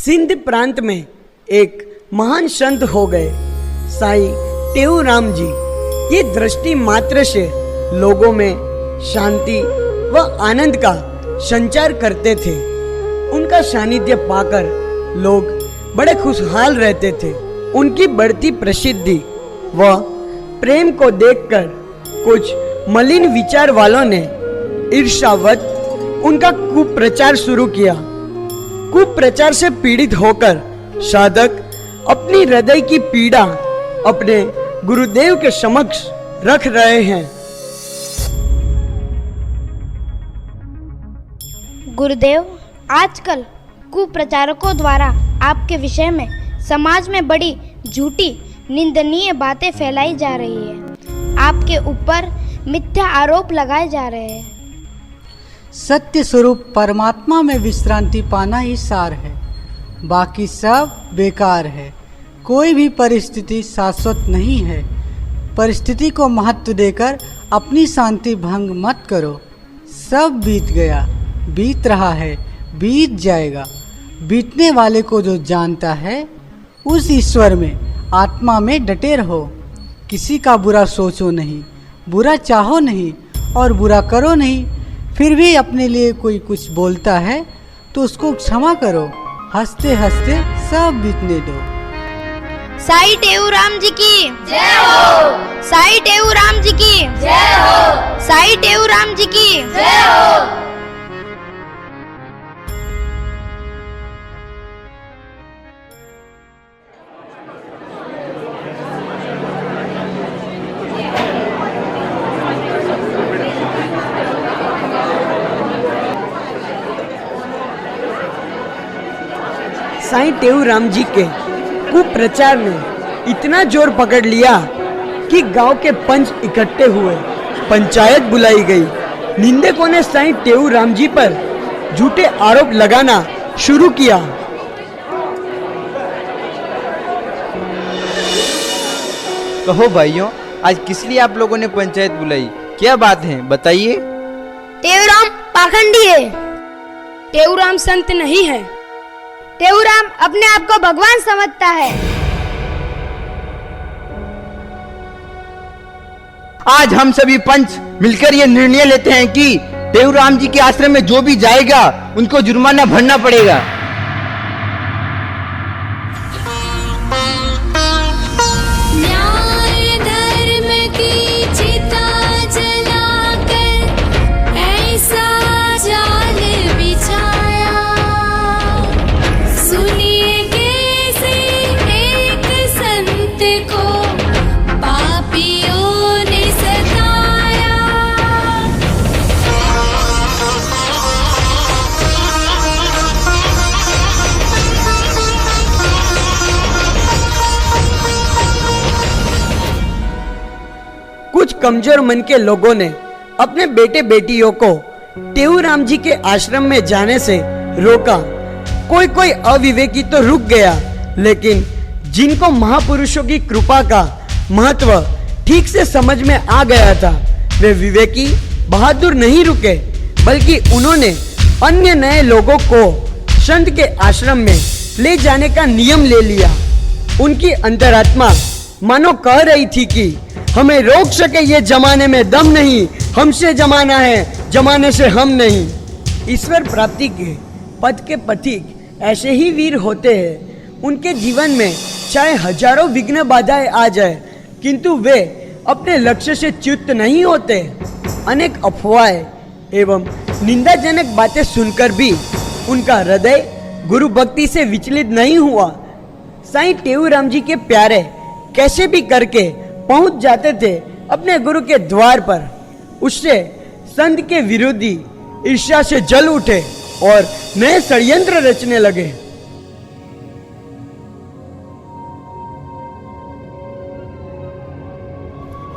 सिंध प्रांत में एक महान संत हो गए साईं टेऊराम जी। ये दृष्टि मात्र से लोगों में शांति व आनंद का संचार करते थे। उनका सानिध्य पाकर लोग बड़े खुशहाल रहते थे। उनकी बढ़ती प्रसिद्धि व प्रेम को देखकर कुछ मलिन विचार वालों ने ईर्ष्यावश उनका कुप्रचार शुरू किया। कुप्रचार से पीड़ित होकर साधक अपनी हृदय की पीड़ा अपने गुरुदेव के समक्ष रख रहे हैं। गुरुदेव, आजकल कुप्रचारकों द्वारा आपके विषय में समाज में बड़ी झूठी निंदनीय बातें फैलाई जा रही है। आपके ऊपर मिथ्या आरोप लगाए जा रहे हैं। सत्य स्वरूप परमात्मा में विश्रांति पाना ही सार है, बाकी सब बेकार है। कोई भी परिस्थिति शाश्वत नहीं है। परिस्थिति को महत्व देकर अपनी शांति भंग मत करो। सब बीत गया, बीत रहा है, बीत जाएगा। बीतने वाले को जो जानता है उस ईश्वर में आत्मा में डटे रहो। किसी का बुरा सोचो नहीं, बुरा चाहो नहीं और बुरा करो नहीं। फिर भी अपने लिए कोई कुछ बोलता है तो उसको क्षमा करो। हंसते हंसते सब बीतने दो। साईं टेऊराम जी की जय हो। साईं टेऊराम जी की जय हो। साईं टेऊराम जी की जय हो। साईं टेऊराम जी के कुप्रचार ने इतना जोर पकड़ लिया कि गांव के पंच इकट्ठे हुए। पंचायत बुलाई गई। निंदकों ने साईं टेऊराम जी पर झूठे आरोप लगाना शुरू किया। कहो भाइयों, आज किस लिए आप लोगों ने पंचायत बुलाई? क्या बात है, बताइए। टेऊराम पाखंडी है। टेऊराम संत नहीं है। टेऊराम अपने आप को भगवान समझता है। आज हम सभी पंच मिलकर ये निर्णय लेते हैं कि टेऊराम जी के आश्रम में जो भी जाएगा उनको जुर्माना भरना पड़ेगा। कुछ कमजोर मन के लोगों ने अपने बेटे बेटियों को टेऊराम जी के आश्रम में जाने से रोका। कोई कोई अविवेकी तो रुक गया, लेकिन जिनको महापुरुषों की कृपा का महत्व ठीक से समझ में आ गया था, वे विवेकी बहादुर नहीं रुके, बल्कि उन्होंने अन्य नए लोगों को संत के आश्रम में ले जाने का नियम ले लिया। उनकी अंतरात्मा मानो कह रही थी कि हमें रोक सके ये जमाने में दम नहीं, हमसे जमाना है, जमाने से हम नहीं। ईश्वर प्राप्ति के पथ के पथिक ऐसे ही वीर होते हैं। उनके जीवन में चाहे हजारों विघ्न बाधाएं आ जाए, किंतु वे अपने लक्ष्य से च्युत नहीं होते। अनेक अफवाहें एवं निंदाजनक बातें सुनकर भी उनका हृदय गुरु भक्ति से विचलित नहीं हुआ। साईं टेऊराम जी के प्यारे कैसे भी करके पहुंच जाते थे अपने गुरु के द्वार पर। उससे संत के विरोधी ईर्ष्या से जल उठे और नए षड्यंत्र रचने लगे।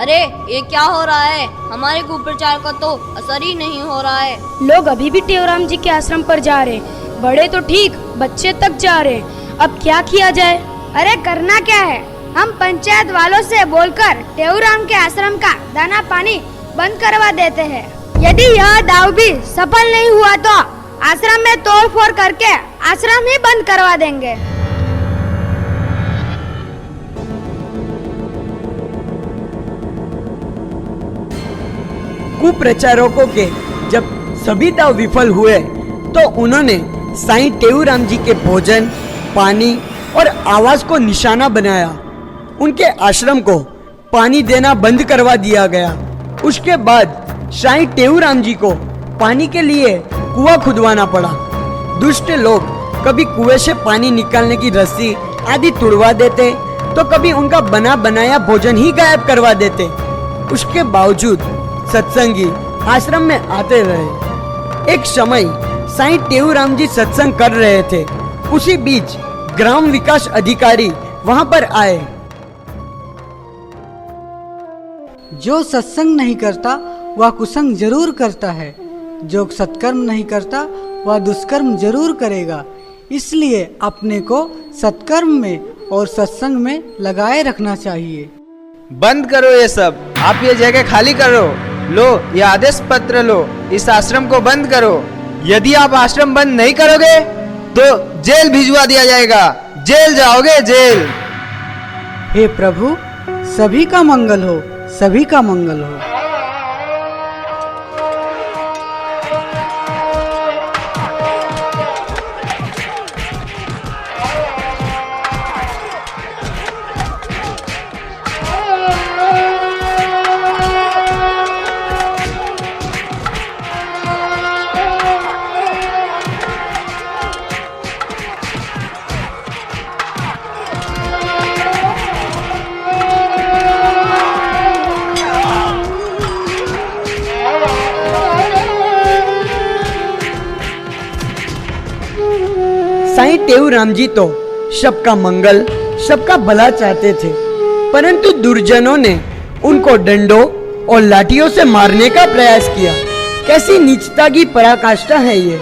अरे ये क्या हो रहा है? हमारे कुप्रचार का तो असर ही नहीं हो रहा है। लोग अभी भी टेऊराम जी के आश्रम पर जा रहे। बड़े तो ठीक, बच्चे तक जा रहे। अब क्या किया जाए? अरे करना क्या है, हम पंचायत वालों से बोलकर टेऊराम के आश्रम का दाना पानी बंद करवा देते हैं। यदि यह दाव भी सफल नहीं हुआ तो आश्रम में तोड़ फोड़ करके आश्रम ही बंद करवा देंगे। कुप्रचारकों के जब सभी दाव विफल हुए तो उन्होंने साईं टेऊराम जी के भोजन, पानी और आवास को निशाना बनाया। उनके आश्रम को पानी देना बंद करवा दिया गया। उसके बाद साईं टेऊराम जी को पानी के लिए कुआं खुदवाना पड़ा। दुष्ट लोग कभी कुएं से पानी निकालने की रस्सी आदि तुड़वा देते तो कभी उनका बना बनाया भोजन ही गायब करवा देते। उसके बावजूद सत्संगी आश्रम में आते रहे। एक समय साईं टेऊराम जी सत्संग कर रहे थे। उसी बीच ग्राम विकास अधिकारी वहां पर आए। जो सत्संग नहीं करता वह कुसंग जरूर करता है, जो सत्कर्म नहीं करता वह दुष्कर्म जरूर करेगा। इसलिए अपने को सत्कर्म में और सत्संग में लगाए रखना चाहिए। बंद करो ये सब, आप ये जगह खाली करो। लो ये आदेश पत्र लो, इस आश्रम को बंद करो। यदि आप आश्रम बंद नहीं करोगे तो जेल भिजवा दिया जाएगा। जेल जाओगे, जेल। हे प्रभु, सभी का मंगल हो, सभी का मंगल हो। साईं टेऊराम जी तो सबका मंगल, सबका भला चाहते थे, परंतु दुर्जनों ने उनको डंडों और लाठियों से मारने का प्रयास किया। कैसी नीचता की पराकाष्ठा है ये,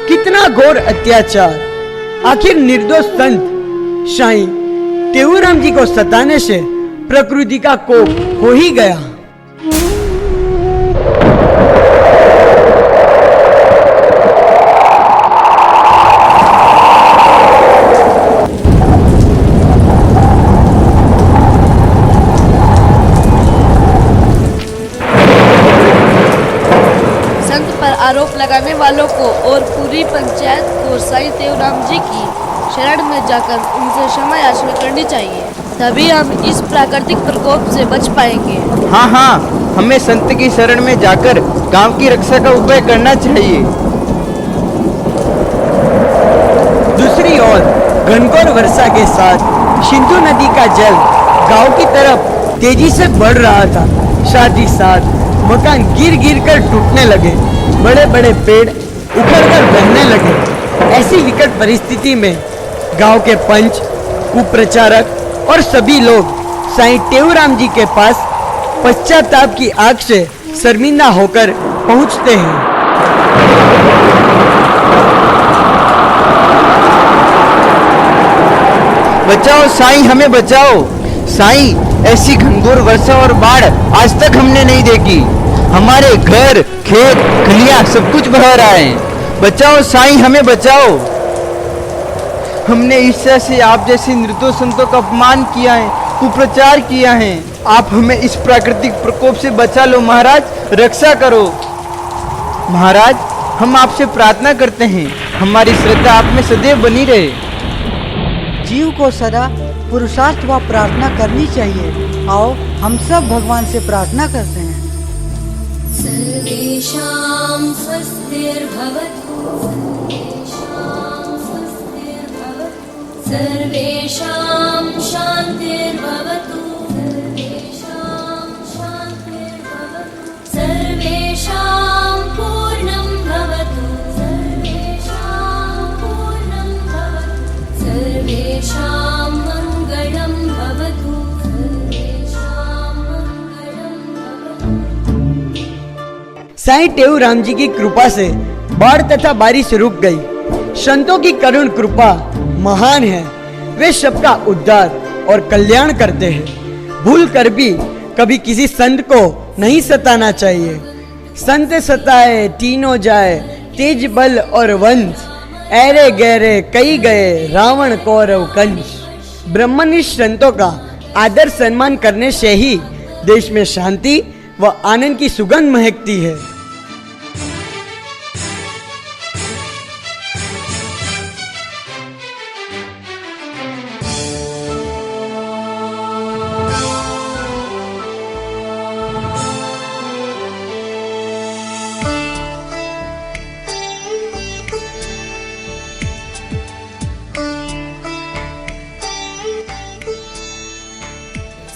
कितना घोर अत्याचार। आखिर निर्दोष संत साईं टेऊराम जी को सताने से प्रकृति का कोप हो ही गया। आरोप लगाने वालों को और पूरी पंचायत को साईं टेऊराम जी की शरण में जाकर उनसे क्षमा याचना करनी चाहिए, तभी हम इस प्राकृतिक प्रकोप से बच पाएंगे। हाँ हाँ, हमें संत की शरण में जाकर गांव की रक्षा का उपाय करना चाहिए। दूसरी ओर घनघोर वर्षा के साथ सिंधु नदी का जल गांव की तरफ तेजी से बढ़ रहा था। साथ ही साथ मकान गिर गिर कर टूटने लगे, बड़े बड़े पेड़ उखड़ कर बहने लगे। ऐसी विकट परिस्थिति में गांव के पंच, कुप्रचारक और सभी लोग साईं टेऊराम जी के पास पश्चाताप की आग से शर्मिंदा होकर पहुंचते हैं। बचाओ साईं, हमें बचाओ साईं। ऐसी घनघोर वर्षा और बाढ़ आज तक हमने नहीं देखी। हमारे घर, खेत, खलियां सब कुछ बह रहा है। बचाओ साईं, हमें बचाओ। हमने ईर्ष्या से आप जैसे निर्दोष संतों का अपमान किया है, कुप्रचार किया है। आप हमें इस प्राकृतिक प्रकोप से बचा लो महाराज, रक्षा करो। महाराज, हम आपसे प्रार्थना करते हैं, हमारी श्रद्धा आप में सदैव बनी रहे। जीव को सदा पुरुषार्थ व प्रार्थना करनी चाहिए। आओ हम सब भगवान से प्रार्थना करते हैं। सर्वेषां स्वस्तिर्भवतु, सर्वेषां स्वस्तिर्भवतु, सर्वेषां शान्तिर्भवतु, सर्वेषां शान्तिर्भवतु, सर्वेषां पूर्णं भवतु, सर्वेषां पूर्णं भवतु, सर्वेषां मङ्गलं भवतु, सर्वेषां मङ्गलं भवतु। साईं टेऊराम जी की कृपा से बाढ़ तथा बारिश रुक गई। संतों की करुण कृपा महान है, वे सबका उद्धार और कल्याण करते हैं। भूल कर भी कभी किसी संत को नहीं सताना चाहिए। संत सताए तीन हो जाए, तेज बल और वंश, ऐरे गहरे कई गए रावण कौरव कंस। ब्रह्मनिष्ठ संतों का आदर सम्मान करने से ही देश में शांति व आनंद की सुगंध महकती है।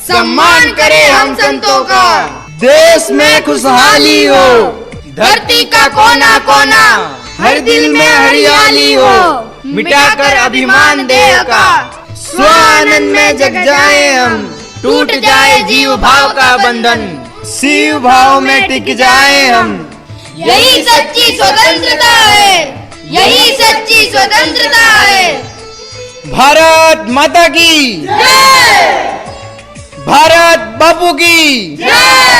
सम्मान करें हम संतों का, देश में खुशहाली हो, धरती का कोना कोना हर दिल में हरियाली हो। मिटाकर अभिमान देह का, स्व आनंद में जग जाए हम, टूट जाए जीव भाव का बंधन, शिव भाव में टिक जाए हम। यही सच्ची स्वतंत्रता है, यही सच्ची स्वतंत्रता है। भारत माता की जय, भारत बापू की जय।